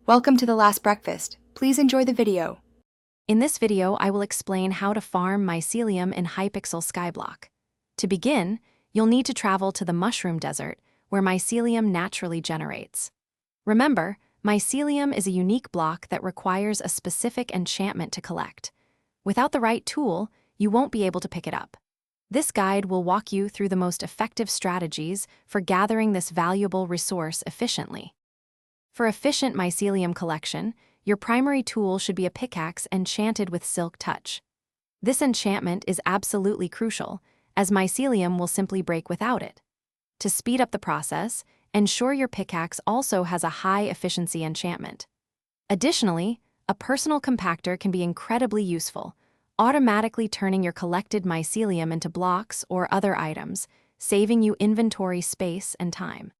Welcome to The Last Breakfast. Please enjoy the video. In this video, I will explain how to farm mycelium in Hypixel Skyblock. To begin, you'll need to travel to the mushroom desert, where mycelium naturally generates. Remember, mycelium is a unique block that requires a specific enchantment to collect. Without the right tool, you won't be able to pick it up. This guide will walk you through the most effective strategies for gathering this valuable resource efficiently. For efficient mycelium collection, your primary tool should be a pickaxe enchanted with Silk Touch. This enchantment is absolutely crucial, as mycelium will simply break without it. To speed up the process, ensure your pickaxe also has a high-efficiency enchantment. Additionally, a personal compactor can be incredibly useful, automatically turning your collected mycelium into blocks or other items, saving you inventory space and time.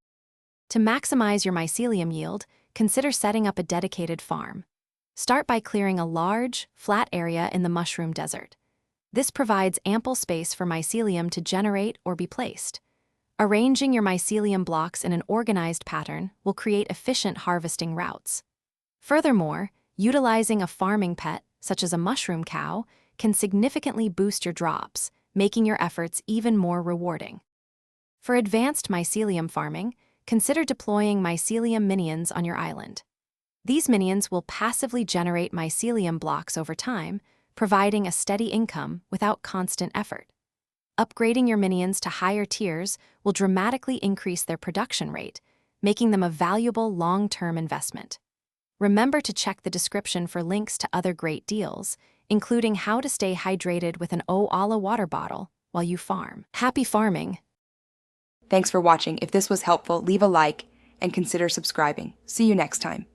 To maximize your mycelium yield, consider setting up a dedicated farm. Start by clearing a large, flat area in the mushroom desert. This provides ample space for mycelium to generate or be placed. Arranging your mycelium blocks in an organized pattern will create efficient harvesting routes. Furthermore, utilizing a farming pet, such as a mushroom cow, can significantly boost your drops, making your efforts even more rewarding. For advanced mycelium farming, consider deploying mycelium minions on your island. These minions will passively generate mycelium blocks over time, providing a steady income without constant effort. Upgrading your minions to higher tiers will dramatically increase their production rate, making them a valuable long-term investment. Remember to check the description for links to other great deals, including how to stay hydrated with an Oala water bottle while you farm. Happy farming! Thanks for watching. If this was helpful, leave a like and consider subscribing. See you next time.